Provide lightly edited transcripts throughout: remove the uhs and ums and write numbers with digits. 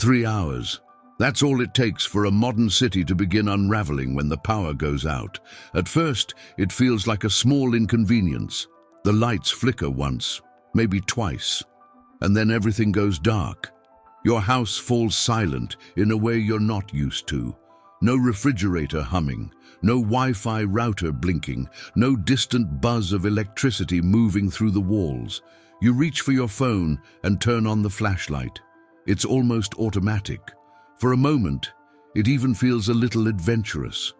3 hours. That's all it takes for a modern city to begin unraveling when the power goes out. At first, it feels like a small inconvenience. The lights flicker once, maybe twice, and then everything goes dark. Your house falls silent in a way you're not used to. No refrigerator humming, no Wi-Fi router blinking, no distant buzz of electricity moving through the walls. You reach for your phone and turn on the flashlight. It's almost automatic. For a moment, it even feels a little adventurous,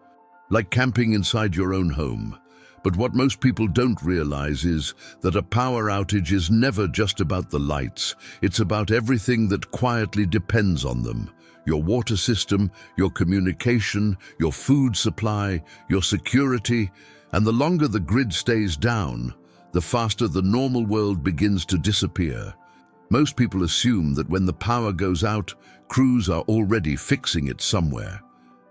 like camping inside your own home. But what most people don't realize is that a power outage is never just about the lights. It's about everything that quietly depends on them. Your water system, your communication, your food supply, your security. And the longer the grid stays down, the faster the normal world begins to disappear. Most people assume that when the power goes out, crews are already fixing it somewhere.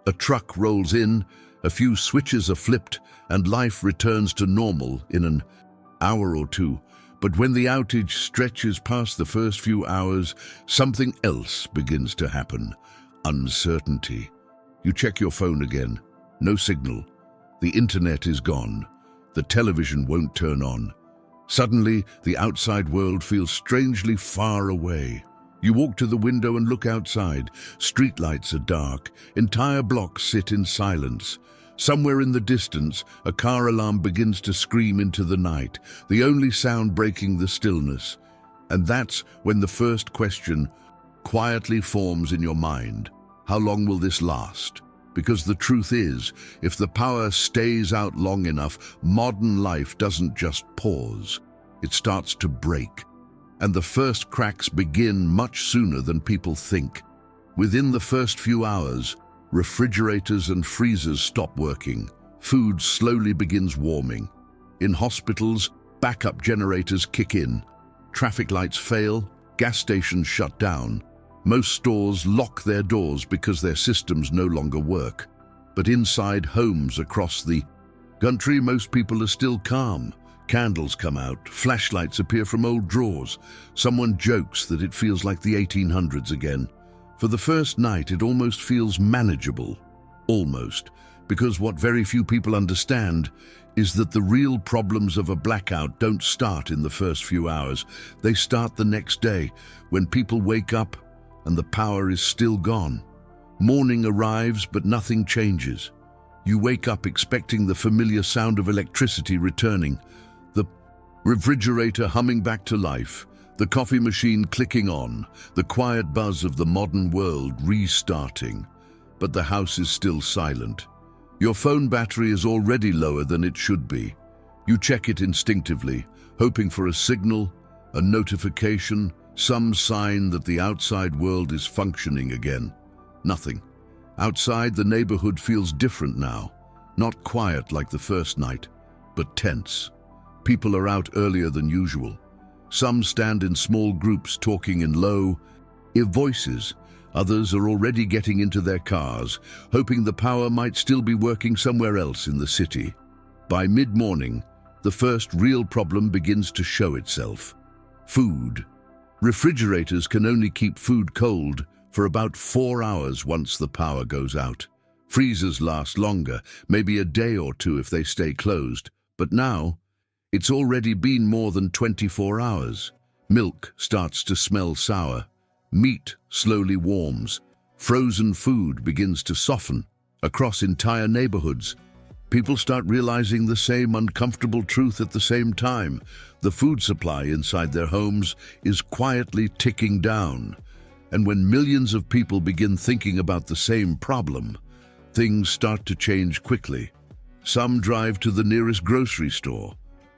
A truck rolls in, a few switches are flipped, and life returns to normal in an hour or two. But when the outage stretches past the first few hours, something else begins to happen. Uncertainty. You check your phone again. No signal. The internet is gone. The television won't turn on. Suddenly, the outside world feels strangely far away. You walk to the window and look outside. Streetlights are dark. Entire blocks sit in silence. Somewhere in the distance, a car alarm begins to scream into the night, the only sound breaking the stillness. And that's when the first question quietly forms in your mind. How long will this last? Because the truth is, if the power stays out long enough, modern life doesn't just pause. It starts to break. And the first cracks begin much sooner than people think. Within the first few hours, refrigerators and freezers stop working. Food slowly begins warming. In hospitals, backup generators kick in. Traffic lights fail, gas stations shut down. Most stores lock their doors because their systems no longer work. But inside homes across the country, most people are still calm. Candles come out, flashlights appear from old drawers. Someone jokes that it feels like the 1800s again. For the first night, it almost feels manageable. Almost. Because what very few people understand is that the real problems of a blackout don't start in the first few hours. They start the next day, when people wake up and the power is still gone. Morning arrives, but nothing changes. You wake up expecting the familiar sound of electricity returning, the refrigerator humming back to life, the coffee machine clicking on, the quiet buzz of the modern world restarting. But the house is still silent. Your phone battery is already lower than it should be. You check it instinctively, hoping for a signal, a notification, some sign that the outside world is functioning again. Nothing. Outside, the neighborhood feels different now. Not quiet like the first night, but tense. People are out earlier than usual. Some stand in small groups talking in low voices. Others are already getting into their cars, hoping the power might still be working somewhere else in the city. By mid-morning, the first real problem begins to show itself. Food. Refrigerators can only keep food cold for about 4 hours once the power goes out. Freezers last longer, maybe a day or two if they stay closed. But now, it's already been more than 24 hours. Milk starts to smell sour. Meat slowly warms. Frozen food begins to soften. Across entire neighborhoods, people start realizing the same uncomfortable truth at the same time. The food supply inside their homes is quietly ticking down. And when millions of people begin thinking about the same problem, things start to change quickly. Some drive to the nearest grocery store,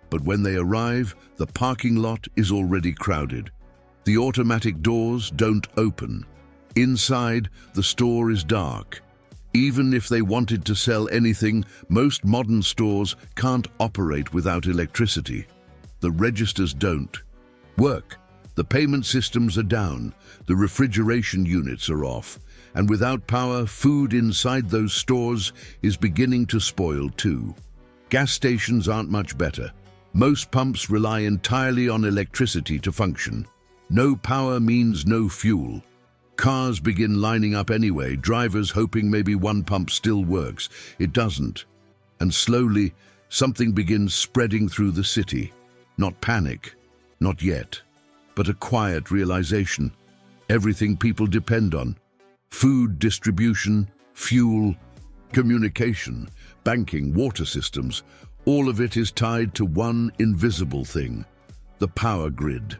but when they arrive, the parking lot is already crowded. The automatic doors don't open. Inside, the store is dark. Even if they wanted to sell anything, most modern stores can't operate without electricity. The registers don't work. The payment systems are down. The refrigeration units are off. And without power, food inside those stores is beginning to spoil too. Gas stations aren't much better. Most pumps rely entirely on electricity to function. No power means no fuel. Cars begin lining up anyway, drivers hoping maybe one pump still works. It doesn't. And slowly, something begins spreading through the city. Not panic, not yet, but a quiet realization. Everything people depend on, food distribution, fuel, communication, banking, water systems, all of it is tied to one invisible thing, the power grid.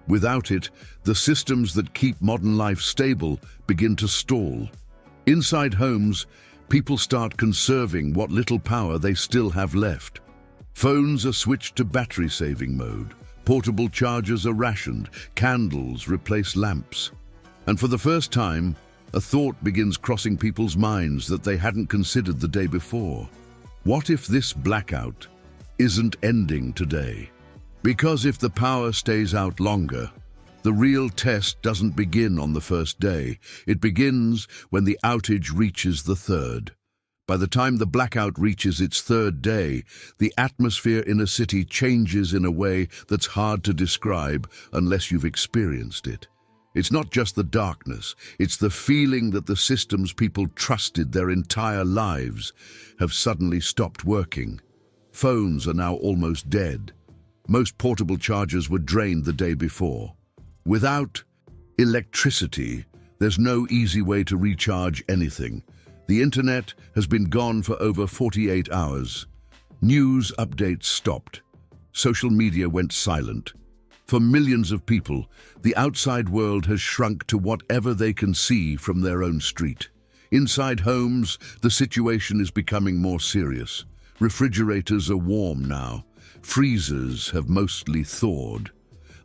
Without it, the systems that keep modern life stable begin to stall. Inside homes, people start conserving what little power they still have left. Phones are switched to battery-saving mode. Portable chargers are rationed. Candles replace lamps. And for the first time, a thought begins crossing people's minds that they hadn't considered the day before. What if this blackout isn't ending today? Because if the power stays out longer, the real test doesn't begin on the first day. It begins when the outage reaches the third. By the time the blackout reaches its third day, the atmosphere in a city changes in a way that's hard to describe unless you've experienced it. It's not just the darkness, it's the feeling that the systems people trusted their entire lives have suddenly stopped working. Phones are now almost dead. Most portable chargers were drained the day before. Without electricity, there's no easy way to recharge anything. The internet has been gone for over 48 hours. News updates stopped. Social media went silent. For millions of people, the outside world has shrunk to whatever they can see from their own street. Inside homes, the situation is becoming more serious. Refrigerators are warm now. Freezers have mostly thawed.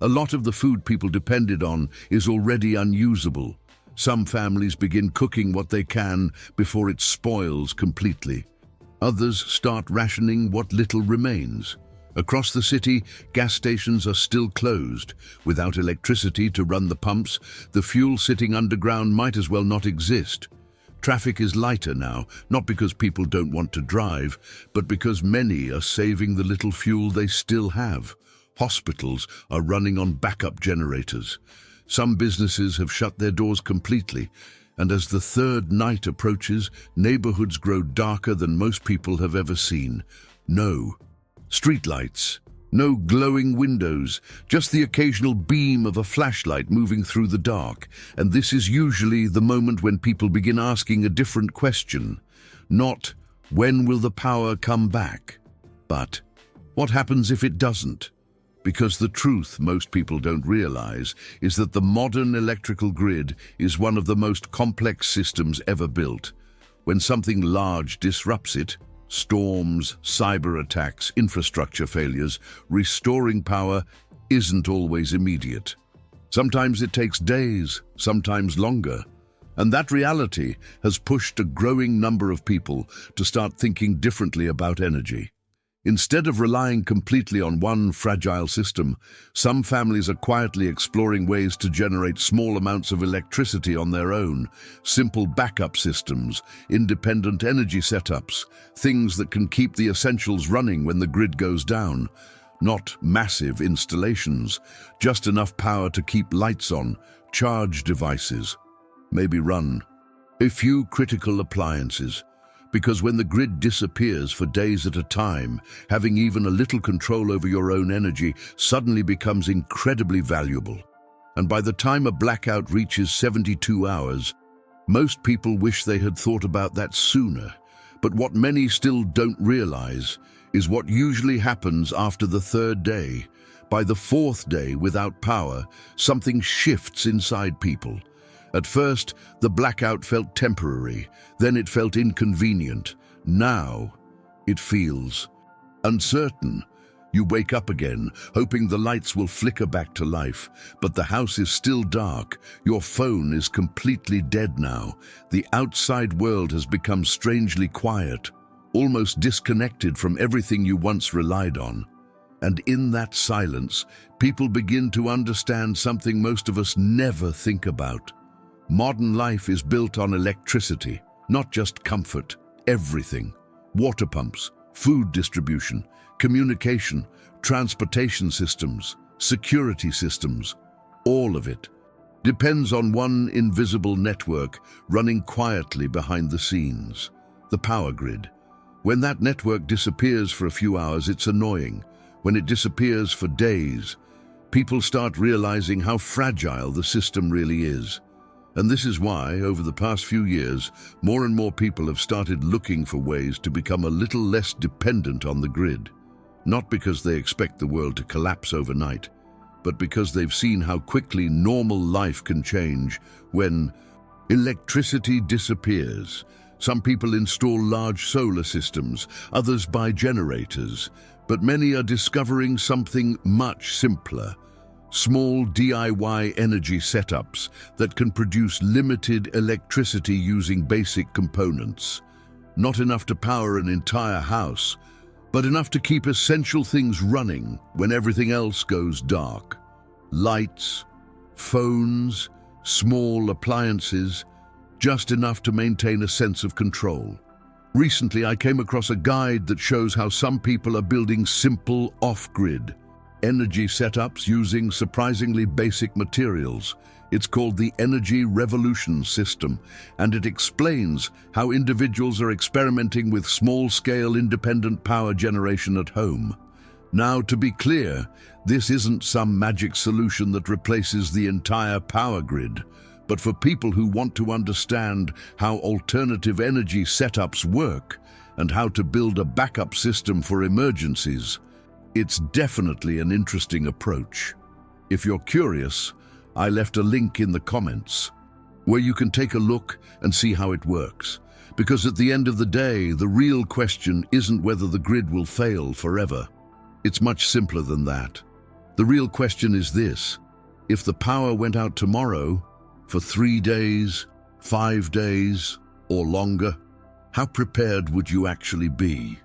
A lot of the food people depended on is already unusable. Some families begin cooking what they can before it spoils completely. Others start rationing what little remains. Across the city, gas stations are still closed. Without electricity to run the pumps, the fuel sitting underground might as well not exist. Traffic is lighter now, not because people don't want to drive, but because many are saving the little fuel they still have. Hospitals are running on backup generators. Some businesses have shut their doors completely, and as the third night approaches, neighborhoods grow darker than most people have ever seen. No streetlights, no glowing windows, just the occasional beam of a flashlight moving through the dark. And this is usually the moment when people begin asking a different question. Not, when will the power come back? But, what happens if it doesn't? Because the truth most people don't realize is that the modern electrical grid is one of the most complex systems ever built. When something large disrupts it, storms, cyber attacks, infrastructure failures, restoring power isn't always immediate. Sometimes it takes days, sometimes longer. And that reality has pushed a growing number of people to start thinking differently about energy. Instead of relying completely on one fragile system, some families are quietly exploring ways to generate small amounts of electricity on their own. Simple backup systems, independent energy setups, things that can keep the essentials running when the grid goes down. Not massive installations, just enough power to keep lights on, charge devices, maybe run a few critical appliances. Because when the grid disappears for days at a time, having even a little control over your own energy suddenly becomes incredibly valuable. And by the time a blackout reaches 72 hours, most people wish they had thought about that sooner. But what many still don't realize is what usually happens after the third day. By the fourth day without power, something shifts inside people. At first, the blackout felt temporary, then it felt inconvenient. Now, it feels uncertain. You wake up again, hoping the lights will flicker back to life, but the house is still dark. Your phone is completely dead now. The outside world has become strangely quiet, almost disconnected from everything you once relied on. And in that silence, people begin to understand something most of us never think about. Modern life is built on electricity, not just comfort, everything. Water pumps, food distribution, communication, transportation systems, security systems, all of it. depends on one invisible network running quietly behind the scenes, the power grid. When that network disappears for a few hours, it's annoying. When it disappears for days, people start realizing how fragile the system really is. And this is why, over the past few years, more and more people have started looking for ways to become a little less dependent on the grid. Not because they expect the world to collapse overnight, but because they've seen how quickly normal life can change when electricity disappears. Some people install large solar systems, others buy generators, but many are discovering something much simpler. Small DIY energy setups that can produce limited electricity using basic components. Not enough to power an entire house, but enough to keep essential things running when everything else goes dark. Lights, phones, small appliances, just enough to maintain a sense of control. Recently, I came across a guide that shows how some people are building simple off-grid energy setups using surprisingly basic materials. It's called the Energy Revolution System, and it explains how individuals are experimenting with small-scale independent power generation at home. Now, to be clear, this isn't some magic solution that replaces the entire power grid, but for people who want to understand how alternative energy setups work and how to build a backup system for emergencies, it's definitely an interesting approach. If you're curious, I left a link in the comments where you can take a look and see how it works. Because at the end of the day, the real question isn't whether the grid will fail forever. It's much simpler than that. The real question is this: if the power went out tomorrow, for 3 days, 5 days, or longer, how prepared would you actually be?